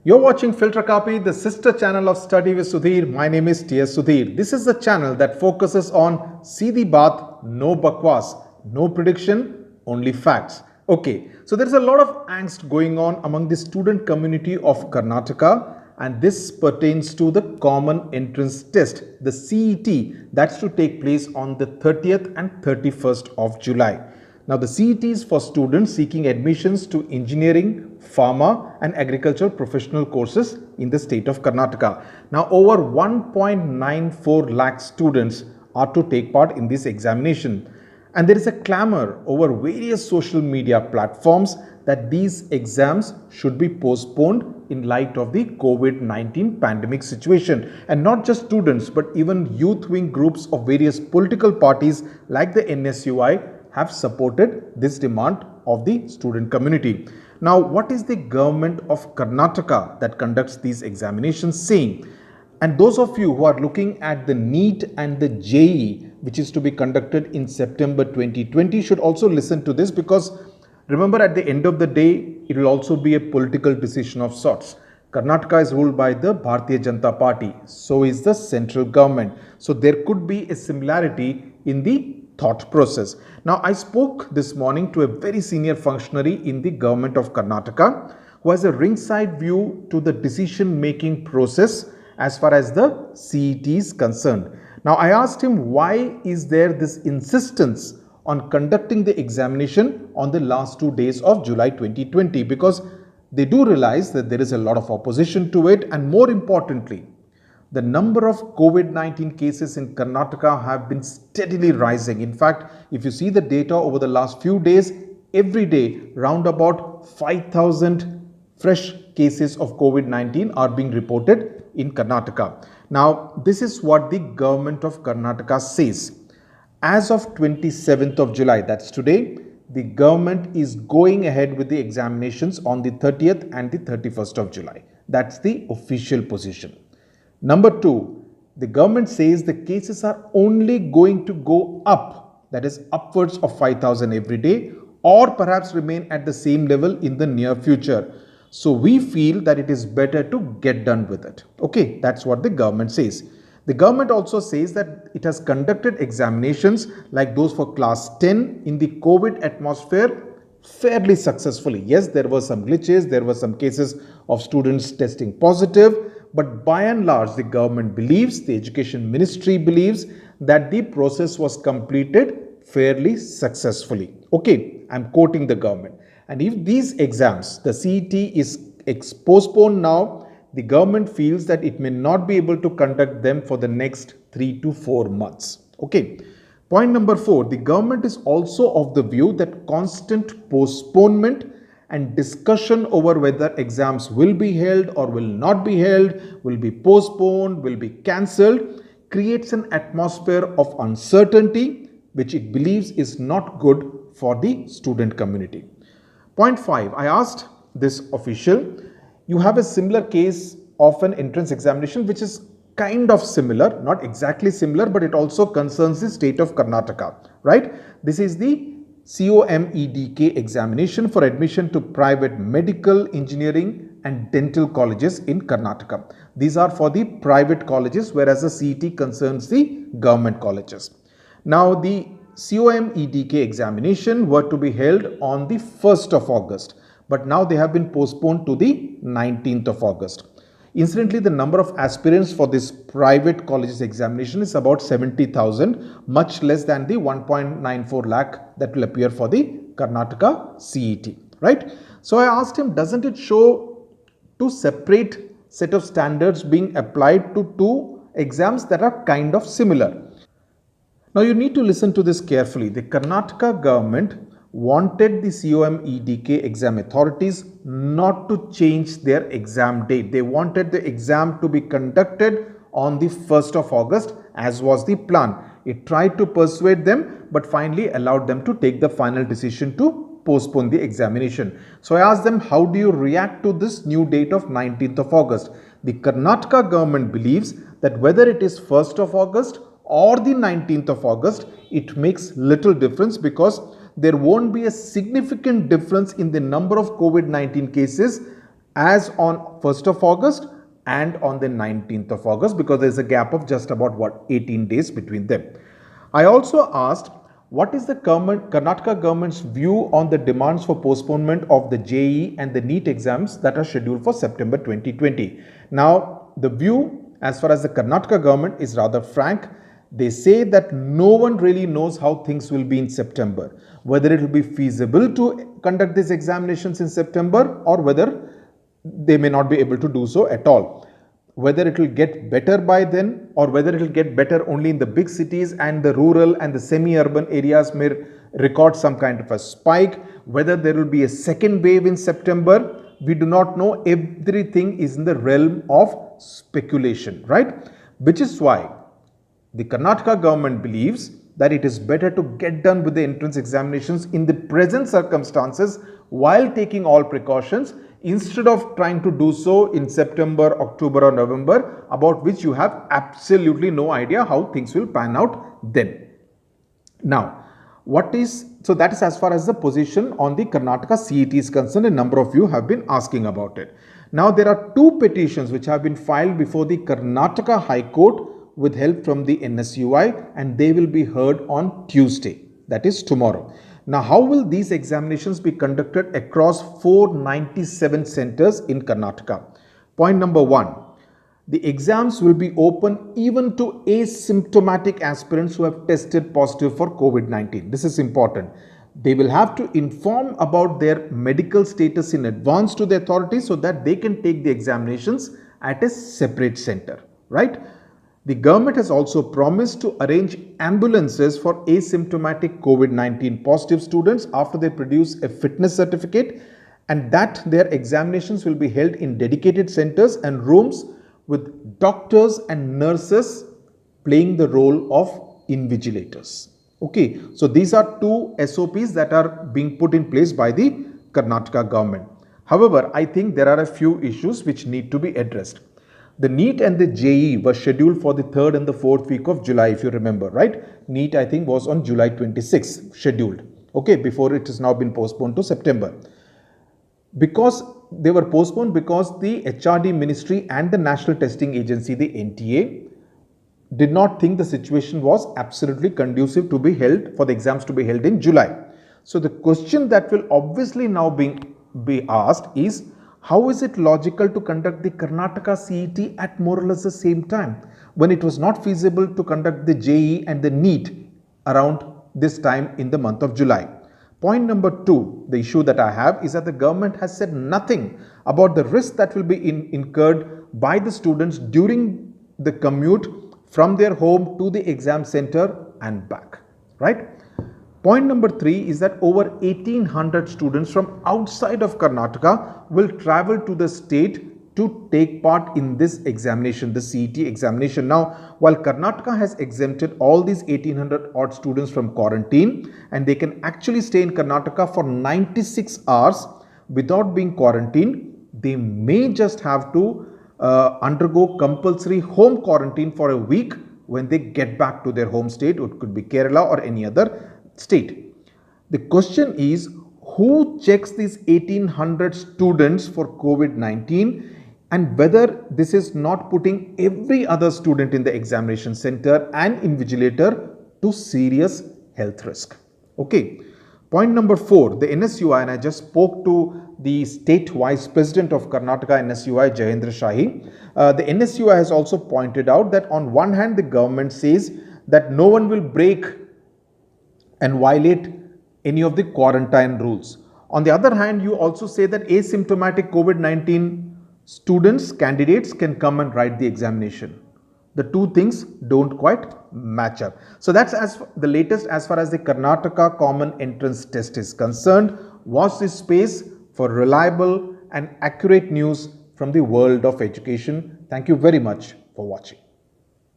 You're watching Filter Kaapi, the sister channel of Study with Sudhir. My name is T S Sudhir. This is the channel that focuses on Seedhi Baat, no bakwas, no prediction, only facts. Okay, so there's a lot of angst going on among the student community of Karnataka, and this pertains to the Common Entrance Test, the CET, that's to take place on the 30th and 31st of July. Now, the CET is for students seeking admissions to engineering, pharma and agricultural professional courses in the state of Karnataka. Now, over 1.94 lakh students are to take part in this examination. And there is a clamor over various social media platforms that these exams should be postponed in light of the COVID-19 pandemic situation. And not just students, but even youth wing groups of various political parties like the NSUI have supported this demand of the student community. Now, what is the government of Karnataka that conducts these examinations saying? And those of you who are looking at the NEET and the JEE, which is to be conducted in September 2020, should also listen to this, because remember, at the end of the day, it will also be a political decision of sorts. Karnataka is ruled by the Bharatiya Janata Party, so is the central government. So there could be a similarity in the thought process. Now, I spoke this morning to a very senior functionary in the government of Karnataka who has a ringside view to the decision-making process as far as the CET is concerned. Now, I asked him, why is there this insistence on conducting the examination on the last 2 days of July 2020? Because they do realize that there is a lot of opposition to it, and more importantly, the number of COVID-19 cases in Karnataka have been steadily rising. In fact, if you see the data over the last few days, every day round about 5,000 fresh cases of COVID-19 are being reported in Karnataka. Now, this is what the government of Karnataka says. As of 27th of July, that's today, the government is going ahead with the examinations on the 30th and the 31st of July. That's the official position. Number two, the government says the cases are only going to go up, that is upwards of 5,000 every day, or perhaps remain at the same level in the near future. So we feel that it is better to get done with it. Okay, that's what the government says. The government also says that it has conducted examinations like those for class 10 in the COVID atmosphere fairly successfully. Yes, there were some glitches, there were some cases of students testing positive, but by and large, the government believes, the education ministry believes, that the process was completed fairly successfully. Okay, I'm quoting the government. And if these exams, the CET is postponed now, the government feels that it may not be able to conduct them for the next 3 to 4 months. Okay. Point number 4, the government is also of the view that constant postponement and discussion over whether exams will be held or will not be held, will be postponed, will be cancelled, creates an atmosphere of uncertainty, which it believes is not good for the student community. Point 5, I asked this official, you have a similar case of an entrance examination which is kind of similar, not exactly similar, but it also concerns the state of Karnataka, right? This is the COMEDK examination for admission to private medical, engineering and dental colleges in Karnataka. These are for the private colleges, whereas the CET concerns the government colleges. Now, the COMEDK examination were to be held on the 1st of August, but now they have been postponed to the 19th of August. Incidentally, the number of aspirants for this private colleges examination is about 70,000, much less than the 1.94 lakh that will appear for the Karnataka CET, right? So I asked him, doesn't it show two separate set of standards being applied to two exams that are kind of similar? Now you need to listen to this carefully. The Karnataka government wanted the COMEDK exam authorities not to change their exam date. They wanted the exam to be conducted on the 1st of August, as was the plan. It tried to persuade them, but finally allowed them to take the final decision to postpone the examination. So I asked them, how do you react to this new date of 19th of August? The Karnataka government believes that whether it is 1st of August or the 19th of August, it makes little difference, because there won't be a significant difference in the number of COVID-19 cases as on 1st of August and on the 19th of August, because there is a gap of just about 18 days between them. I also asked what is the Karnataka government's view on the demands for postponement of the JEE and the NEET exams that are scheduled for September 2020. Now, the view as far as the Karnataka government is rather frank. They say that no one really knows how things will be in September, whether it will be feasible to conduct these examinations in September or whether they may not be able to do so at all. Whether it will get better by then or whether it will get better only in the big cities and the rural and the semi-urban areas may record some kind of a spike, whether there will be a second wave in September, we do not know. Everything is in the realm of speculation, right? Which is why the Karnataka government believes that it is better to get done with the entrance examinations in the present circumstances while taking all precautions, instead of trying to do so in September, October or November, about which you have absolutely no idea how things will pan out then. Now, so that is as far as the position on the Karnataka CET is concerned. A number of you have been asking about it. Now, there are two petitions which have been filed before the Karnataka High Court with help from the NSUI, and they will be heard on Tuesday, that is tomorrow. Now, how will these examinations be conducted across 497 centers in Karnataka? Point number one, the exams will be open even to asymptomatic aspirants who have tested positive for COVID-19. This is important. They will have to inform about their medical status in advance to the authorities so that they can take the examinations at a separate center, right? The government has also promised to arrange ambulances for asymptomatic COVID-19 positive students after they produce a fitness certificate, and that their examinations will be held in dedicated centers and rooms with doctors and nurses playing the role of invigilators. Okay, so these are two SOPs that are being put in place by the Karnataka government. However, I think there are a few issues which need to be addressed. The NEET and the JEE were scheduled for the 3rd and the 4th week of July, if you remember, right? NEET, I think, was on July 26th scheduled, okay, before it has now been postponed to September. Because they were postponed because the HRD ministry and the National Testing Agency, the NTA, did not think the situation was absolutely conducive to be held, for the exams to be held in July. So the question that will obviously now be asked is, how is it logical to conduct the Karnataka CET at more or less the same time when it was not feasible to conduct the JEE and the NEET around this time in the month of July? Point number two, the issue that I have is that the government has said nothing about the risk that will be incurred by the students during the commute from their home to the exam center and back, right? Point number three is that over 1800 students from outside of Karnataka will travel to the state to take part in this examination, the CET examination. Now, while Karnataka has exempted all these 1800 odd students from quarantine, and they can actually stay in Karnataka for 96 hours without being quarantined, they may just have to undergo compulsory home quarantine for a week when they get back to their home state. It could be Kerala or any other state. The question is, who checks these 1800 students for COVID-19, and whether this is not putting every other student in the examination center and invigilator to serious health risk. Okay. Point number four, the NSUI, and I just spoke to the state vice president of Karnataka NSUI, Jahendra Shahi. The NSUI has also pointed out that on one hand, the government says that no one will break and violate any of the quarantine rules. On the other hand, you also say that asymptomatic COVID-19 students, candidates can come and write the examination. The two things don't quite match up. So that's the latest as far as the Karnataka Common Entrance Test is concerned. Watch this space for reliable and accurate news from the world of education. Thank you very much for watching.